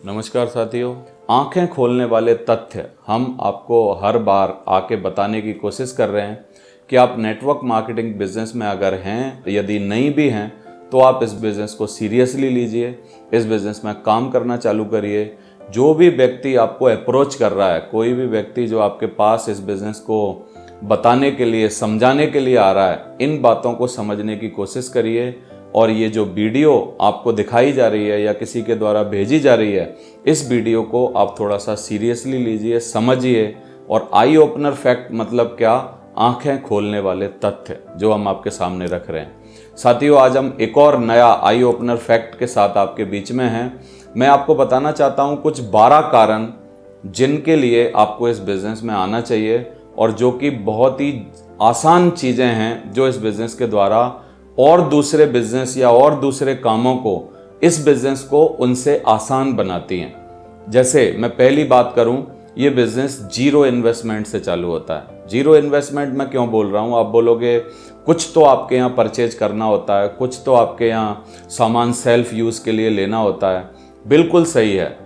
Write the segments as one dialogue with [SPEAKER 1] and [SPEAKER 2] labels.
[SPEAKER 1] नमस्कार साथियों, आंखें खोलने वाले तथ्य हम आपको हर बार आके बताने की कोशिश कर रहे हैं कि आप नेटवर्क मार्केटिंग बिजनेस में अगर हैं, यदि नहीं भी हैं तो आप इस बिज़नेस को सीरियसली लीजिए, इस बिज़नेस में काम करना चालू करिए। जो भी व्यक्ति आपको अप्रोच कर रहा है, कोई भी व्यक्ति जो आपके पास इस बिज़नेस को बताने के लिए, समझाने के लिए आ रहा है, इन बातों को समझने की कोशिश करिए। और ये जो वीडियो आपको दिखाई जा रही है या किसी के द्वारा भेजी जा रही है, इस वीडियो को आप थोड़ा सा सीरियसली लीजिए, समझिए। और आई ओपनर फैक्ट मतलब क्या? आंखें खोलने वाले तथ्य जो हम आपके सामने रख रहे हैं। साथियों, आज हम एक और नया आई ओपनर फैक्ट के साथ आपके बीच में हैं। मैं आपको बताना चाहता हूं कुछ 12 कारण जिनके लिए आपको इस बिज़नेस में आना चाहिए, और जो कि बहुत ही आसान चीज़ें हैं जो इस बिज़नेस के द्वारा और दूसरे बिजनेस या और दूसरे कामों को, इस बिजनेस को उनसे आसान बनाती हैं। जैसे मैं पहली बात करूं, ये बिजनेस जीरो इन्वेस्टमेंट से चालू होता है। जीरो इन्वेस्टमेंट मैं क्यों बोल रहा हूं? आप बोलोगे कुछ तो आपके यहाँ परचेज करना होता है, कुछ तो आपके यहाँ सामान सेल्फ यूज़ के लिए लेना होता है। बिल्कुल सही है,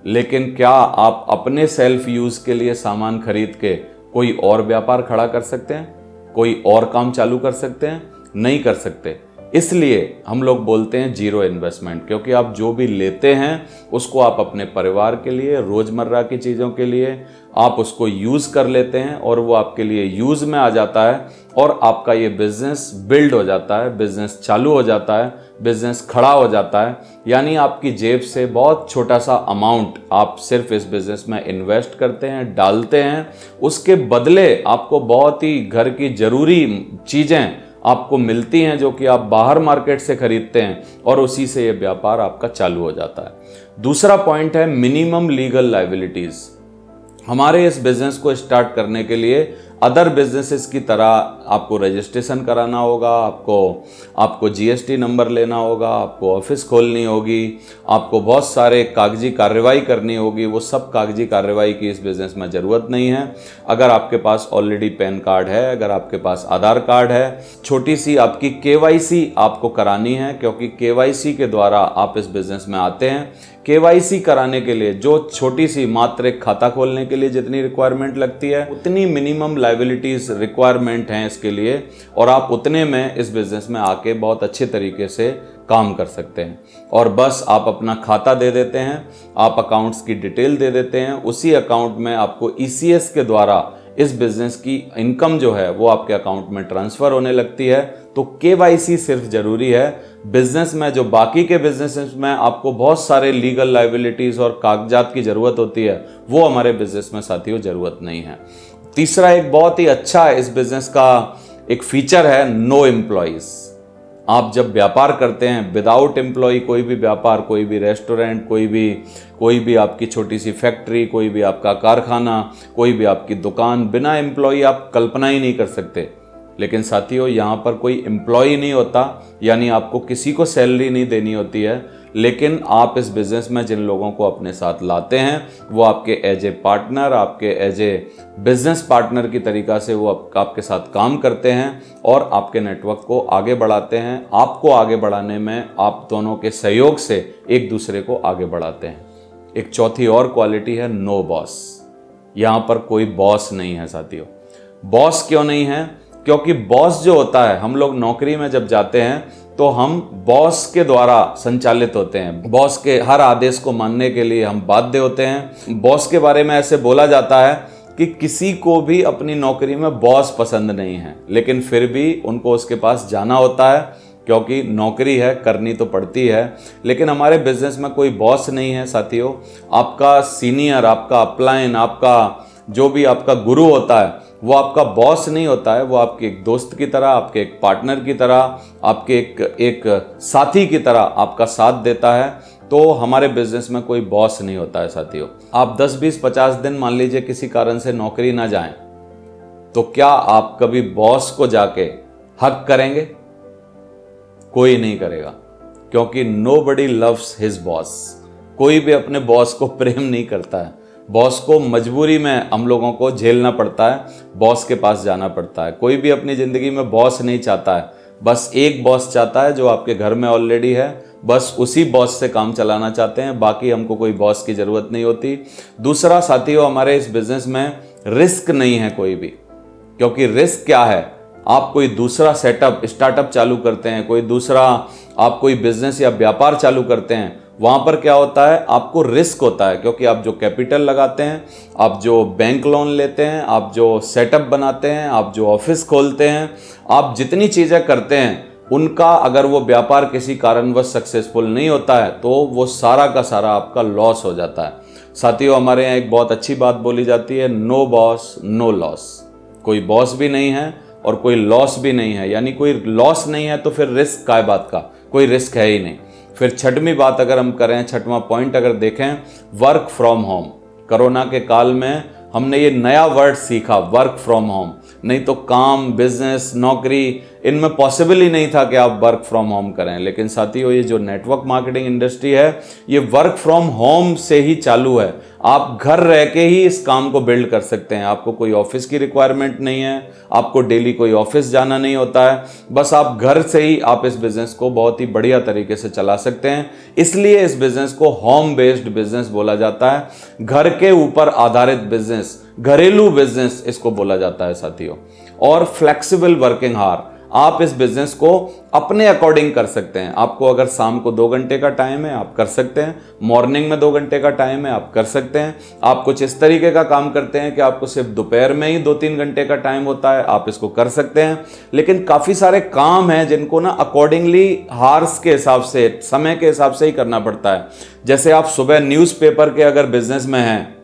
[SPEAKER 1] लेकिन क्या आप अपने सेल्फ यूज़ के लिए सामान खरीद के कोई और व्यापार खड़ा कर सकते हैं? कोई और काम चालू कर सकते हैं? नहीं कर सकते। इसलिए हम लोग बोलते हैं जीरो इन्वेस्टमेंट, क्योंकि आप जो भी लेते हैं उसको आप अपने परिवार के लिए, रोजमर्रा की चीज़ों के लिए आप उसको यूज़ कर लेते हैं और वो आपके लिए यूज़ में आ जाता है और आपका ये बिजनेस बिल्ड हो जाता है, बिजनेस चालू हो जाता है, बिजनेस खड़ा हो जाता है। यानी आपकी जेब से बहुत छोटा सा अमाउंट आप सिर्फ इस बिजनेस में इन्वेस्ट करते हैं, डालते हैं। उसके बदले आपको बहुत ही घर की ज़रूरी चीज़ें आपको मिलती हैं जो कि आप बाहर मार्केट से खरीदते हैं, और उसी से ये व्यापार आपका चालू हो जाता है। दूसरा पॉइंट है मिनिमम लीगल लायबिलिटीज। हमारे इस बिजनेस को स्टार्ट करने के लिए अदर बिजनेसेस की तरह आपको रजिस्ट्रेशन कराना होगा, आपको जीएसटी नंबर लेना होगा, आपको ऑफिस खोलनी होगी, आपको बहुत सारे कागजी कार्रवाई करनी होगी। वो सब कागजी कार्रवाई की इस बिज़नेस में ज़रूरत नहीं है। अगर आपके पास ऑलरेडी पैन कार्ड है, अगर आपके पास आधार कार्ड है, छोटी सी आपकी केवाईसी आपको करानी है, क्योंकि केवाईसी के द्वारा आप इस बिज़नेस में आते हैं। केवाईसी कराने के लिए जो छोटी सी मात्र एक खाता खोलने के लिए जितनी रिक्वायरमेंट लगती है, उतनी मिनिमम लायबिलिटीज रिक्वायरमेंट हैं इसके लिए, और आप उतने में इस बिजनेस में आके बहुत अच्छे तरीके से काम कर सकते हैं। और बस आप अपना खाता दे देते हैं, आप अकाउंट्स की डिटेल दे देते हैं, उसी अकाउंट में आपको ईसीएस के द्वारा इस बिजनेस की इनकम जो है वो आपके अकाउंट में ट्रांसफर होने लगती है। तो केवाईसी सिर्फ जरूरी है। बिजनेस में जो बाकी के बिजनेस में आपको बहुत सारे लीगल लायबिलिटीज और कागजात की जरूरत होती है, वो हमारे बिजनेस में साथियों जरूरत नहीं है। तीसरा एक बहुत ही अच्छा इस बिजनेस का एक फीचर है, नो एम्प्लॉइज। आप जब व्यापार करते हैं विदाउट एम्प्लॉय, कोई भी व्यापार, कोई भी रेस्टोरेंट, कोई भी आपकी छोटी सी फैक्ट्री, कोई भी आपका कारखाना, कोई भी आपकी दुकान, बिना एम्प्लॉय आप कल्पना ही नहीं कर सकते। लेकिन साथियों, यहाँ पर कोई एम्प्लॉय नहीं होता, यानी आपको किसी को सैलरी नहीं देनी होती है। लेकिन आप इस बिज़नेस में जिन लोगों को अपने साथ लाते हैं वो आपके एज ए पार्टनर, आपके एज ए बिजनेस पार्टनर की तरीक़ा से वो आपके साथ काम करते हैं और आपके नेटवर्क को आगे बढ़ाते हैं। आपको आगे बढ़ाने में आप दोनों के सहयोग से एक दूसरे को आगे बढ़ाते हैं। एक चौथी और क्वालिटी है नो बॉस। यहाँ पर कोई बॉस नहीं है साथियों। बॉस क्यों नहीं है? क्योंकि बॉस जो होता है, हम लोग नौकरी में जब जाते हैं तो हम बॉस के द्वारा संचालित होते हैं। बॉस के हर आदेश को मानने के लिए हम बाध्य होते हैं। बॉस के बारे में ऐसे बोला जाता है कि किसी को भी अपनी नौकरी में बॉस पसंद नहीं है, लेकिन फिर भी उनको उसके पास जाना होता है, क्योंकि नौकरी है, करनी तो पड़ती है। लेकिन हमारे बिजनेस में कोई बॉस नहीं है साथियों। आपका सीनियर, आपका अपलाइन, आपका जो भी आपका गुरु होता है वो आपका बॉस नहीं होता है। वो आपके एक दोस्त की तरह, आपके एक पार्टनर की तरह, आपके एक साथी की तरह आपका साथ देता है। तो हमारे बिजनेस में कोई बॉस नहीं होता है साथियों। आप 10, 20, 50 दिन मान लीजिए किसी कारण से नौकरी ना जाएं, तो क्या आप कभी बॉस को जाके हक करेंगे? कोई नहीं करेगा, क्योंकि नोबडी लव्स हिज बॉस। कोई भी अपने बॉस को प्रेम नहीं करता है। बॉस को मजबूरी में हम लोगों को झेलना पड़ता है, बॉस के पास जाना पड़ता है। कोई भी अपनी ज़िंदगी में बॉस नहीं चाहता है, बस एक बॉस चाहता है जो आपके घर में ऑलरेडी है, बस उसी बॉस से काम चलाना चाहते हैं, बाकी हमको कोई बॉस की ज़रूरत नहीं होती। दूसरा साथियों, हमारे इस बिज़नेस में रिस्क नहीं है कोई भी, क्योंकि रिस्क क्या है, आप कोई दूसरा सेटअप स्टार्टअप चालू करते हैं, कोई दूसरा आप कोई बिजनेस या व्यापार चालू करते हैं, वहां पर क्या होता है, आपको रिस्क होता है, क्योंकि आप जो कैपिटल लगाते हैं, आप जो बैंक लोन लेते हैं, आप जो सेटअप बनाते हैं, आप जो ऑफिस खोलते हैं, आप जितनी चीज़ें करते हैं, उनका अगर वो व्यापार किसी कारणवश सक्सेसफुल नहीं होता है तो वो सारा का सारा आपका लॉस हो जाता है। साथियों, हमारे यहाँ एक बहुत अच्छी बात बोली जाती है, नो बॉस नो लॉस। कोई बॉस भी नहीं है और कोई लॉस भी नहीं है, यानी कोई लॉस नहीं है तो फिर रिस्क काय बात का, कोई रिस्क है ही नहीं। फिर छठवीं बात अगर हम करें, छठवां पॉइंट अगर देखें, वर्क फ्रॉम होम। कोरोना के काल में हमने ये नया वर्ड सीखा, वर्क फ्रॉम होम। नहीं तो काम, बिजनेस, नौकरी, इनमें पॉसिबल ही नहीं था कि आप वर्क फ्रॉम होम करें। लेकिन साथियों, ये जो नेटवर्क मार्केटिंग इंडस्ट्री है, ये वर्क फ्रॉम होम से ही चालू है। आप घर रह के ही इस काम को बिल्ड कर सकते हैं। आपको कोई ऑफिस की रिक्वायरमेंट नहीं है, आपको डेली कोई ऑफिस जाना नहीं होता है, बस आप घर से ही आप इस बिजनेस को बहुत ही बढ़िया तरीके से चला सकते हैं। इसलिए इस बिजनेस को होम बेस्ड बिजनेस बोला जाता है, घर के ऊपर आधारित बिजनेस, घरेलू बिजनेस इसको बोला जाता है साथियों। और फ्लेक्सिबल वर्किंग आवर, आप इस बिजनेस को अपने अकॉर्डिंग कर सकते हैं। आपको अगर शाम को 2 घंटे का टाइम है, आप कर सकते हैं। मॉर्निंग में 2 घंटे का टाइम है, आप कर सकते हैं। आप कुछ इस तरीके का काम करते हैं कि आपको सिर्फ दोपहर में ही 2-3 घंटे का टाइम होता है, आप इसको कर सकते हैं। लेकिन काफ़ी सारे काम हैं जिनको ना अकॉर्डिंगली हार्स के हिसाब से, समय के हिसाब से ही करना पड़ता है। जैसे आप सुबह न्यूज़पेपर के अगर बिजनेस में हैं,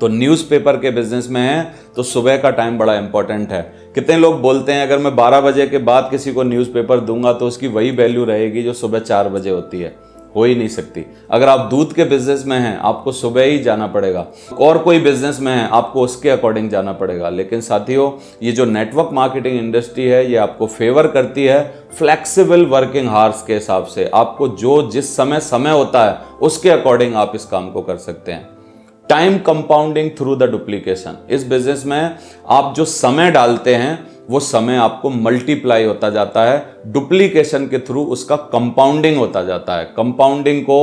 [SPEAKER 1] तो न्यूज़पेपर के बिजनेस में है तो सुबह का टाइम बड़ा इंपॉर्टेंट है। कितने लोग बोलते हैं अगर मैं 12 बजे के बाद किसी को न्यूज़पेपर दूंगा तो उसकी वही वैल्यू रहेगी जो सुबह 4 बजे होती है, हो ही नहीं सकती। अगर आप दूध के बिजनेस में हैं, आपको सुबह ही जाना पड़ेगा, और कोई बिजनेस में है आपको उसके अकॉर्डिंग जाना पड़ेगा। लेकिन साथियों, ये जो नेटवर्क मार्केटिंग इंडस्ट्री है, ये आपको फेवर करती है फ्लेक्सिबल वर्किंग आवर्स के हिसाब से। आपको जो जिस समय होता है उसके अकॉर्डिंग आप इस काम को कर सकते हैं। Time compounding through the duplication, इस बिजनेस में आप जो समय डालते हैं वो समय आपको मल्टीप्लाई होता जाता है, डुप्लीकेशन के थ्रू उसका कंपाउंडिंग होता जाता है। कंपाउंडिंग को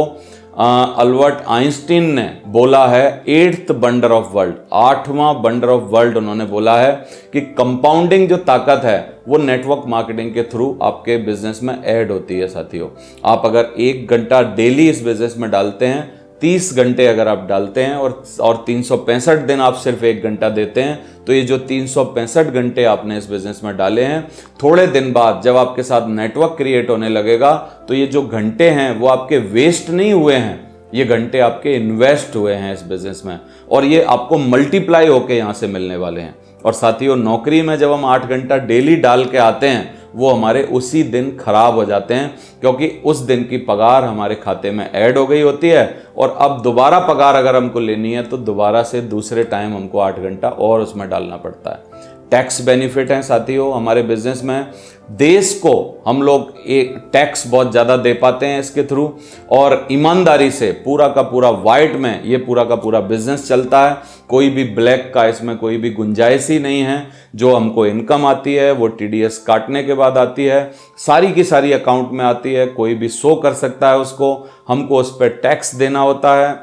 [SPEAKER 1] अल्बर्ट आइंस्टीन ने बोला है 8th वंडर ऑफ वर्ल्ड, 8वां वंडर ऑफ वर्ल्ड उन्होंने बोला है कि कंपाउंडिंग जो ताकत है वो नेटवर्क मार्केटिंग के थ्रू आपके बिजनेस में ऐड होती है। साथियों, आप अगर 1 घंटा डेली इस बिजनेस में डालते हैं, 30 घंटे अगर आप डालते हैं और 365 दिन आप सिर्फ 1 घंटा देते हैं, तो ये जो 365 घंटे आपने इस बिजनेस में डाले हैं, थोड़े दिन बाद जब आपके साथ नेटवर्क क्रिएट होने लगेगा तो ये जो घंटे हैं वो आपके वेस्ट नहीं हुए हैं, ये घंटे आपके इन्वेस्ट हुए हैं इस बिजनेस में, और ये आपको मल्टीप्लाई होके यहाँ से मिलने वाले हैं। और साथियों, नौकरी में जब हम 8 घंटा डेली डाल के आते हैं, वो हमारे उसी दिन खराब हो जाते हैं, क्योंकि उस दिन की पगार हमारे खाते में ऐड हो गई होती है, और अब दोबारा पगार अगर हमको लेनी है तो दोबारा से दूसरे टाइम हमको 8 घंटा और उसमें डालना पड़ता है। टैक्स बेनिफिट हैं साथियों हमारे बिजनेस में, देश को हम लोग एक टैक्स बहुत ज़्यादा दे पाते हैं इसके थ्रू, और ईमानदारी से पूरा का पूरा वाइट में ये पूरा का पूरा बिजनेस चलता है। कोई भी ब्लैक का इसमें कोई भी गुंजाइश ही नहीं है। जो हमको इनकम आती है वो TDS काटने के बाद आती है, सारी की सारी अकाउंट में आती है, कोई भी शो कर सकता है उसको, हमको उस पर टैक्स देना होता है।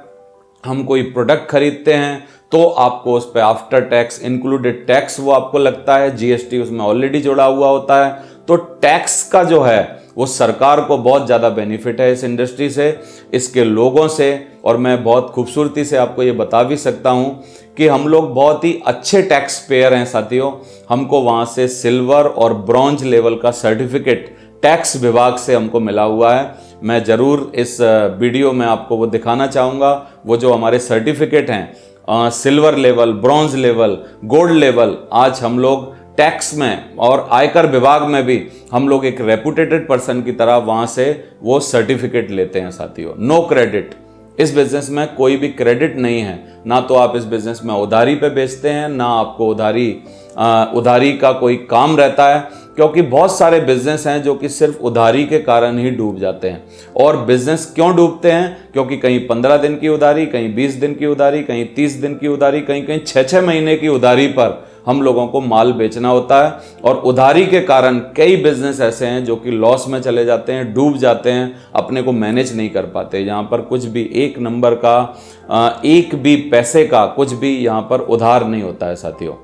[SPEAKER 1] हम कोई प्रोडक्ट खरीदते हैं तो आपको उस पर आफ्टर टैक्स इंक्लूडेड टैक्स वो आपको लगता है, GST उसमें ऑलरेडी जुड़ा हुआ होता है। तो टैक्स का जो है वो सरकार को बहुत ज़्यादा बेनिफिट है इस इंडस्ट्री से, इसके लोगों से। और मैं बहुत खूबसूरती से आपको ये बता भी सकता हूँ कि हम लोग बहुत ही अच्छे टैक्स पेयर हैं साथियों। हमको वहाँ से सिल्वर और ब्रॉन्ज लेवल का सर्टिफिकेट टैक्स विभाग से हमको मिला हुआ है। मैं ज़रूर इस वीडियो में आपको वो दिखाना चाहूँगा, वो जो हमारे सर्टिफिकेट हैं, silver level, bronze level, gold level. आज हम लोग टैक्स में और आयकर विभाग में भी हम लोग एक रेपुटेटेड पर्सन की तरह वहाँ से वो सर्टिफिकेट लेते हैं साथियों। नो क्रेडिट, इस बिजनेस में कोई भी क्रेडिट नहीं है। ना तो आप इस बिजनेस में उधारी पे बेचते हैं, ना आपको उधारी का कोई काम रहता है, क्योंकि बहुत सारे बिजनेस हैं जो कि सिर्फ उधारी के कारण ही डूब जाते हैं। और बिजनेस क्यों डूबते हैं? क्योंकि कहीं 15 दिन की उधारी, कहीं 20 दिन की उधारी, कहीं 30 दिन की उधारी, कहीं 6-6 महीने की उधारी पर हम लोगों को माल बेचना होता है। और उधारी के कारण कई बिजनेस ऐसे हैं जो कि लॉस में चले जाते हैं, डूब जाते हैं, अपने को मैनेज नहीं कर पाते। यहाँ पर कुछ भी एक नंबर का, एक भी पैसे का कुछ भी यहाँ पर उधार नहीं होता है साथियों।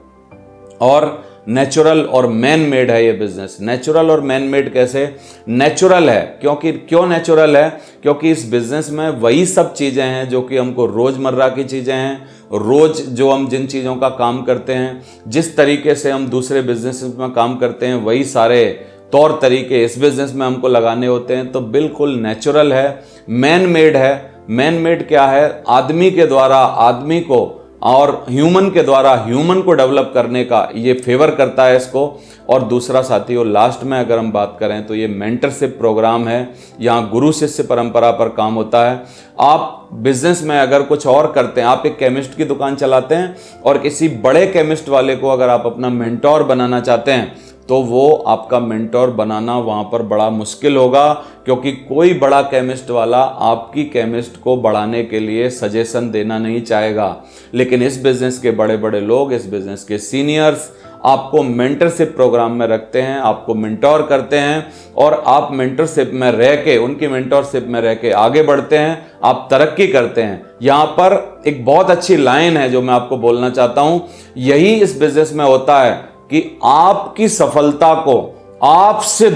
[SPEAKER 1] और नेचुरल और मैन मेड है ये बिजनेस। नेचुरल और मैन मेड कैसे? नेचुरल है क्यों नेचुरल है? क्योंकि इस बिजनेस में वही सब चीजें हैं जो कि हमको रोजमर्रा की चीजें हैं, रोज जो हम जिन चीजों का काम करते हैं, जिस तरीके से हम दूसरे बिजनेस में काम करते हैं, वही सारे तौर तरीके इस बिजनेस में हमको लगाने होते हैं। तो बिल्कुल नेचुरल है, मैन मेड है। मैन मेड क्या है? आदमी के द्वारा आदमी को और ह्यूमन के द्वारा ह्यूमन को डेवलप करने का ये फेवर करता है इसको। और दूसरा साथियों, लास्ट में अगर हम बात करें तो ये मेंटरशिप प्रोग्राम है। यहाँ गुरु शिष्य परंपरा पर काम होता है। आप बिजनेस में अगर कुछ और करते हैं, आप एक केमिस्ट की दुकान चलाते हैं और किसी बड़े केमिस्ट वाले को अगर आप अपना मेंटोर बनाना चाहते हैं तो वो आपका मेंटोर बनाना वहाँ पर बड़ा मुश्किल होगा, क्योंकि कोई बड़ा केमिस्ट वाला आपकी केमिस्ट को बढ़ाने के लिए सजेशन देना नहीं चाहेगा। लेकिन इस बिज़नेस के बड़े बड़े लोग, इस बिज़नेस के सीनियर्स आपको मेंटरशिप प्रोग्राम में रखते हैं, आपको मेंटोर करते हैं और आप मेंटरशिप में रह के, उनकी मेंटोरशिप में रह के आगे बढ़ते हैं, आप तरक्की करते हैं। यहाँ पर एक बहुत अच्छी लाइन है जो मैं आपको बोलना चाहता हूँ। यही इस बिज़नेस में होता है कि आपकी सफलता को आपसे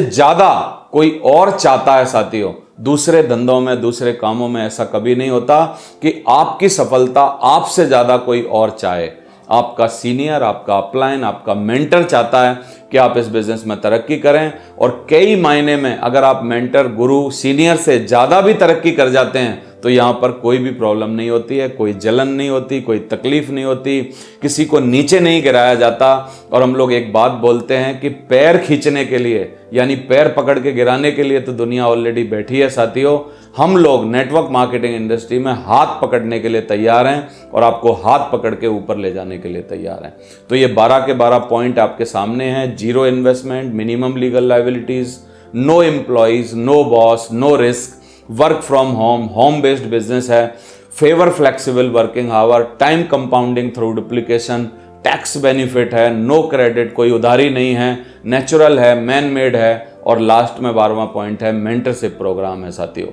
[SPEAKER 1] ज्यादा कोई और चाहता है साथियों। दूसरे धंधों में, दूसरे कामों में ऐसा कभी नहीं होता कि आपकी सफलता आपसे ज्यादा कोई और चाहे। आपका सीनियर, आपका अपलाइन, आपका मेंटर चाहता है कि आप इस बिजनेस में तरक्की करें। और कई मायने में अगर आप मेंटर, गुरु, सीनियर से ज्यादा भी तरक्की कर जाते हैं तो यहाँ पर कोई भी प्रॉब्लम नहीं होती है, कोई जलन नहीं होती, कोई तकलीफ नहीं होती, किसी को नीचे नहीं गिराया जाता। और हम लोग एक बात बोलते हैं कि पैर खींचने के लिए, यानी पैर पकड़ के गिराने के लिए तो दुनिया ऑलरेडी बैठी है साथियों। हम लोग नेटवर्क मार्केटिंग इंडस्ट्री में हाथ पकड़ने के लिए तैयार हैं और आपको हाथ पकड़ के ऊपर ले जाने के लिए तैयार हैं। तो ये 12 के 12 पॉइंट आपके सामने हैं। 0 investment, minimum legal liabilities, no employees, no boss, no risk, work from home, home based business है, favour flexible working hour, time compounding through duplication, tax benefit है, नो क्रेडिट, कोई उधारी नहीं है, नेचुरल है, मैन मेड है और last में 12वां पॉइंट है, मेंटरशिप प्रोग्राम है साथियों।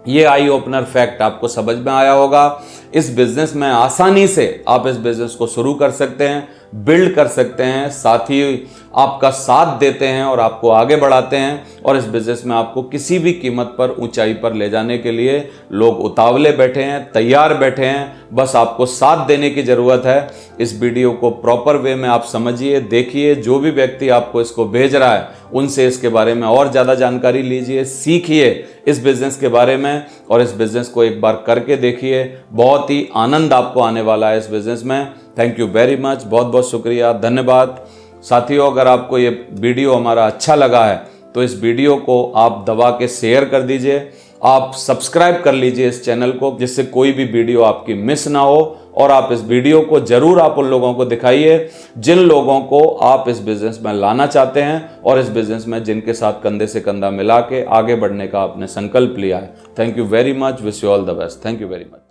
[SPEAKER 1] ये आई ओपनर फैक्ट आपको समझ में आया होगा। इस बिजनेस में आसानी से आप इस बिजनेस को शुरू कर सकते हैं, बिल्ड कर सकते हैं, साथी आपका साथ देते हैं और आपको आगे बढ़ाते हैं। और इस बिजनेस में आपको किसी भी कीमत पर ऊंचाई पर ले जाने के लिए लोग उतावले बैठे हैं, तैयार बैठे हैं, बस आपको साथ देने की जरूरत है। इस वीडियो को प्रॉपर वे में आप समझिए, देखिए, जो भी व्यक्ति आपको इसको भेज रहा है उनसे इसके बारे में और ज़्यादा जानकारी लीजिए, सीखिए इस बिज़नेस के बारे में और इस बिज़नेस को एक बार करके देखिए। बहुत ही आनंद आपको आने वाला है इस बिज़नेस में। थैंक यू वेरी मच, बहुत बहुत शुक्रिया, धन्यवाद साथियों। अगर आपको ये वीडियो हमारा अच्छा लगा है तो इस वीडियो को आप दबा के शेयर कर दीजिए, आप सब्सक्राइब कर लीजिए इस चैनल को, जिससे कोई भी वीडियो आपकी मिस ना हो। और आप इस वीडियो को जरूर आप उन लोगों को दिखाइए जिन लोगों को आप इस बिजनेस में लाना चाहते हैं और इस बिजनेस में जिनके साथ कंधे से कंधा मिला के आगे बढ़ने का आपने संकल्प लिया है। Thank you very much, wish you all the best. Thank you very much.